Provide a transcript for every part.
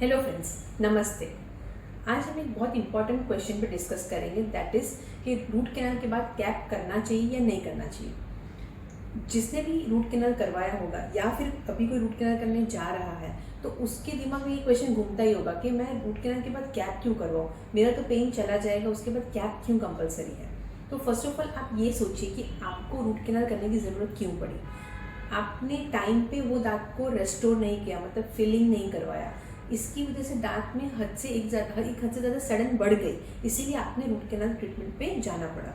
Hello friends, नमस्ते। आज हम एक बहुत इंपॉर्टेंट क्वेश्चन पे डिस्कस करेंगे, दैट इज़ कि रूट कैनाल के बाद कैप करना चाहिए या नहीं करना चाहिए। जिसने भी रूट कैनाल करवाया होगा या फिर अभी कोई रूट कैनाल करने जा रहा है तो उसके दिमाग में ये क्वेश्चन घूमता ही होगा कि मैं रूट कैनाल के बाद कैप क्यों करवाऊँ, मेरा तो पेन चला जाएगा, उसके बाद कैप क्यों कंपलसरी है। तो फर्स्ट ऑफ ऑल आप ये सोचिए कि आपको रूट कैनाल करने की ज़रूरत क्यों पड़ी। आपने टाइम पे वो दांत को रेस्टोर नहीं किया, मतलब फिलिंग नहीं करवाया, इसकी वजह से दांत में हद से ज़्यादा सड़न बढ़ गई, इसीलिए आपने रूट कैनाल ट्रीटमेंट पे जाना पड़ा।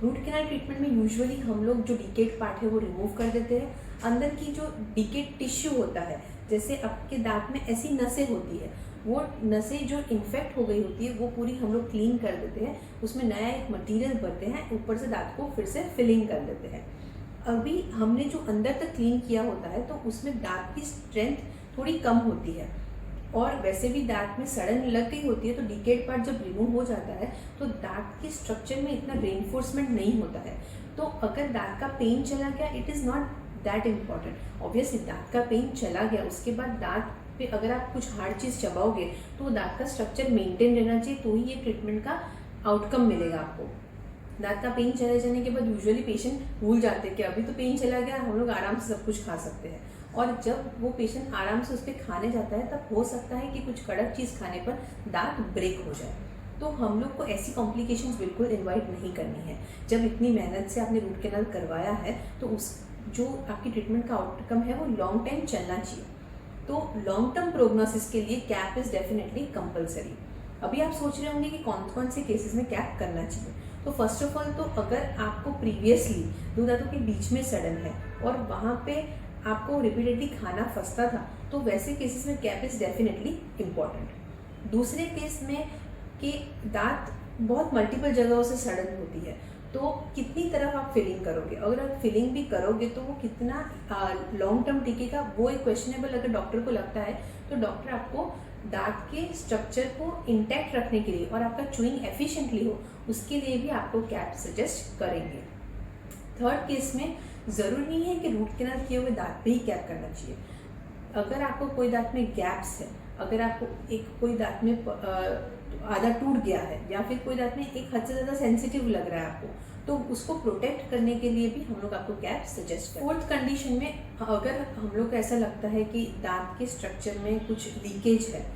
रूट कैनाल ट्रीटमेंट में यूजुअली हम लोग जो डिकेट पार्ट है वो रिमूव कर देते हैं। अंदर की जो डिकेट टिश्यू होता है, जैसे आपके दांत में ऐसी नसें होती है, वो नसें जो इन्फेक्ट हो गई होती है वो पूरी हम लोग क्लीन कर देते हैं, उसमें नया एक मटेरियल भरते हैं, ऊपर से दांत को फिर से फिलिंग कर देते हैं। अभी हमने जो अंदर तक क्लीन किया होता है तो उसमें दांत की स्ट्रेंथ थोड़ी कम होती है, और वैसे भी दांत में सड़न लग गई होती है तो डिकेड पार्ट जब रिमूव हो जाता है तो दांत के स्ट्रक्चर में इतना रेनफोर्समेंट नहीं होता है। तो अगर दांत का पेन चला गया, it is not that important. Obviously दांत का पेन चला गया, उसके बाद दांत पे अगर आप कुछ हार्ड चीज़ चबाओगे तो दांत का स्ट्रक्चर मेंटेन रहना चाहिए, तो ही ये ट्रीटमेंट का आउटकम मिलेगा आपको। दांत का पेन चले जाने के बाद यूजुअली पेशेंट भूल जाते हैं कि अभी तो पेन चला गया, हम लोग आराम से सब कुछ खा सकते हैं, और जब वो पेशेंट आराम से उस पर खाने जाता है तब हो सकता है कि कुछ कड़क चीज़ खाने पर दांत ब्रेक हो जाए। तो हम लोग को ऐसी कॉम्प्लिकेशंस बिल्कुल इन्वाइट नहीं करनी है। जब इतनी मेहनत से आपने रूट कैनाल करवाया है तो उस जो आपकी ट्रीटमेंट का आउटकम है वो लॉन्ग टाइम चलना चाहिए। तो लॉन्ग टर्म प्रोग्नोसिस के लिए कैप इज़ डेफिनेटली कंपलसरी। अभी आप सोच रहे होंगे कि कौन कौन से केसेस में कैप करना चाहिए। तो फर्स्ट ऑफ ऑल, तो अगर आपको प्रीवियसली दो दांतों के बीच में सड़न है और वहाँ पे आपको रिपीटेडली खाना फंसता था, तो वैसे केसेस में कैप इज़ डेफिनेटली इम्पॉर्टेंट। दूसरे केस में कि दांत बहुत मल्टीपल जगहों से सड़न होती है, तो कितनी तरफ आप फिलिंग करोगे, अगर आप फिलिंग भी करोगे तो वो कितना लॉन्ग टर्म टिकेगा, वो एक क्वेश्चनेबल अगर डॉक्टर को लगता है तो डॉक्टर आपको दांत के स्ट्रक्चर को इंटैक्ट रखने के लिए और आपका च्यूइंग एफिशिएंटली हो उसके लिए भी आपको कैप सजेस्ट करेंगे। थर्ड केस में ज़रूरी नहीं है कि रूट कैनाल किए हुए दांत पे ही कैप करना चाहिए। अगर आपको कोई दांत में गैप्स है, अगर आपको कोई दांत में आधा टूट गया है या फिर कोई दांत में एक हद से ज़्यादा सेंसिटिव लग रहा है आपको, तो उसको प्रोटेक्ट करने के लिए भी हम लोग आपको कैप सजेस्ट करें। फोर्थ कंडीशन में अगर हम लोग को ऐसा लगता है कि दांत के स्ट्रक्चर में कुछ लीकेज है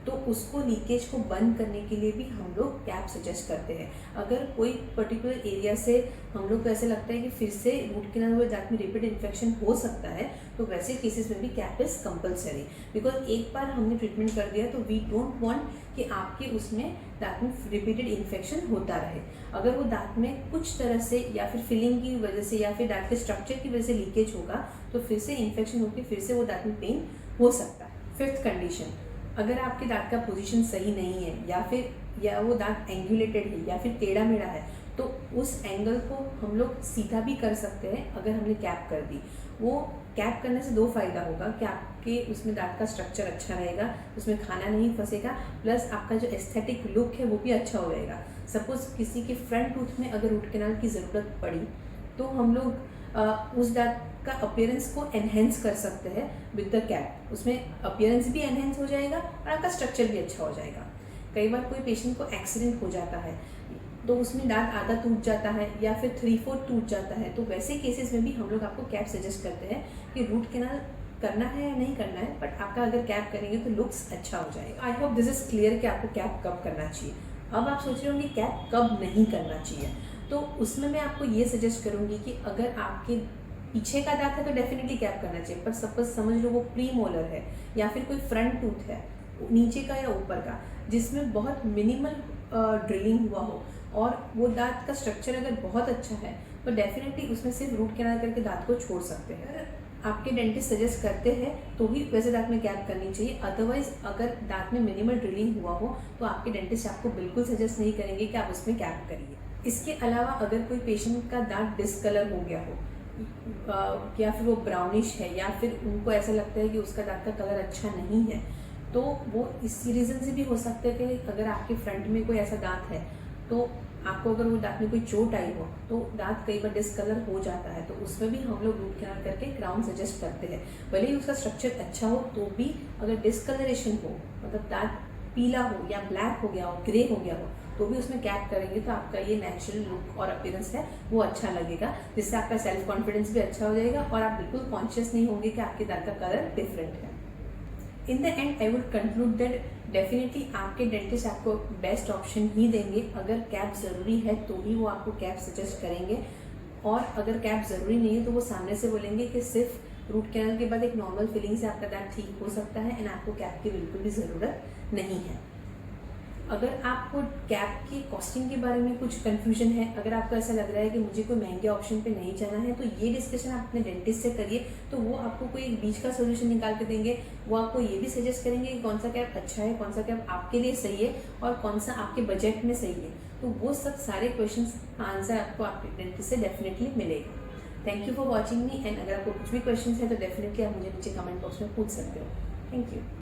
तो उसको लीकेज को बंद करने के लिए भी हम लोग कैप सजेस्ट करते हैं। अगर कोई पर्टिकुलर एरिया से हम लोग को ऐसा लगता है कि फिर से रूट कैनाल हुए दांत में रिपीट इन्फेक्शन हो सकता है, तो वैसे केसेस में भी कैप इज़ कंपलसरी, बिकॉज एक बार हमने ट्रीटमेंट कर दिया तो वी डोंट वांट कि आपके उसमें दांत में रिपीटेड इन्फेक्शन होता रहे। अगर वो दांत में कुछ तरह से या फिर फिलिंग की वजह से या फिर दांत के स्ट्रक्चर की वजह से लीकेज होगा तो फिर से इन्फेक्शन होकर फिर से वो दांत में पेन हो सकता है। फिफ्थ कंडीशन, अगर आपके दांत का पोजीशन सही नहीं है या वो दांत एंगुलेटेड है या फिर टेढ़ा मेढ़ा है, तो उस एंगल को हम लोग सीधा भी कर सकते हैं अगर हमने कैप कर दी। वो कैप करने से दो फायदा होगा कि आपके उसमें दांत का स्ट्रक्चर अच्छा रहेगा, उसमें खाना नहीं फंसेगा, प्लस आपका जो एस्थेटिक लुक है वो भी अच्छा हो जाएगा। सपोज किसी के फ्रंट टूथ में अगर रूट कैनाल की ज़रूरत पड़ी तो हम लोग उस दांत का अपीयरेंस को एनहेंस कर सकते हैं विद द कैप। उसमें अपीयरेंस भी एनहेंस हो जाएगा और आपका स्ट्रक्चर भी अच्छा हो जाएगा। कई बार कोई पेशेंट को एक्सीडेंट हो जाता है तो उसमें दांत आधा टूट जाता है या फिर 3/4 टूट जाता है, तो वैसे केसेस में भी हम लोग आपको कैप सजेस्ट करते हैं कि रूट कैनाल करना है या नहीं करना है, बट आपका अगर कैप करेंगे तो लुक्स अच्छा हो जाएगा। I hope this is clear कि आपको कैप कब करना चाहिए। अब आप सोच रहे होंगे कैप कब नहीं करना चाहिए, तो उसमें मैं आपको ये सजेस्ट करूँगी कि अगर आपके पीछे का दांत है तो डेफिनेटली कैप करना चाहिए, पर सपोज समझ लो वो प्री मोलर है या फिर कोई फ्रंट टूथ है नीचे का या ऊपर का जिसमें बहुत मिनिमल ड्रिलिंग हुआ हो और वो दांत का स्ट्रक्चर अगर बहुत अच्छा है तो डेफिनेटली उसमें सिर्फ रूट कैनाल करके दांत को छोड़ सकते हैं। अगर आपके डेंटिस्ट सजेस्ट करते हैं तो ही वैसे दांत में कैप करनी चाहिए, अदरवाइज अगर दांत में मिनिमल ड्रिलिंग हुआ हो तो आपके डेंटिस्ट आपको बिल्कुल सजेस्ट नहीं करेंगे कि आप उसमें कैप करिए। इसके अलावा अगर कोई पेशेंट का दांत डिसकलर हो गया हो या फिर वो ब्राउनिश है या फिर उनको ऐसा लगता है कि उसका दांत का कलर अच्छा नहीं है, तो वो इसी रीज़न से भी हो सकता है कि अगर आपके फ्रंट में कोई ऐसा दांत है तो आपको अगर वो दांत में कोई चोट आई हो तो दांत कई बार डिसकलर हो जाता है, तो उसमें भी हम लोग रूट कैनाल करके क्राउन सजेस्ट करते हैं। भले ही उसका स्ट्रक्चर अच्छा हो तो भी अगर डिसकलरेशन हो, मतलब दांत पीला हो या ब्लैक हो गया हो, ग्रे हो गया हो, तो भी उसमें कैप करेंगे तो आपका ये नेचुरल लुक और अपीयरेंस है वो अच्छा लगेगा, जिससे आपका सेल्फ कॉन्फिडेंस भी अच्छा हो जाएगा और आप बिल्कुल कॉन्शियस नहीं होंगे कि आपके दांत का कलर डिफरेंट है। In the and I would conclude that definitely आपके डेंटिस्ट आपको बेस्ट ऑप्शन ही देंगे। अगर कैप ज़रूरी है तो ही वो आपको कैप सजेस्ट करेंगे, और अगर कैप ज़रूरी नहीं है तो वो सामने से बोलेंगे कि सिर्फ रूट कैनल के बाद एक नॉर्मल फिलिंग से आपका दांत ठीक हो सकता है एंड आपको कैप की बिल्कुल भी ज़रूरत नहीं है। अगर आपको कैप की कॉस्टिंग के बारे में कुछ कंफ्यूजन है, अगर आपको ऐसा लग रहा है कि मुझे कोई महंगे ऑप्शन पे नहीं जाना है, तो ये डिस्कशन आप अपने डेंटिस्ट से करिए, तो वो आपको कोई एक बीच का सोल्यूशन निकाल के देंगे। वो आपको ये भी सजेस्ट करेंगे कि कौन सा कैप अच्छा है, कौन सा कैप आपके लिए सही है और कौन सा आपके बजट में सही है। तो वो सब सारे क्वेश्चन का आंसर आपको आपके डेंटिस्ट से डेफिनेटली मिलेगा। Thank you for watching me, and अगर आपको कुछ भी क्वेश्चन है तो डेफिनेटली आप मुझे नीचे कमेंट बॉक्स में पूछ सकते हो। Thank you.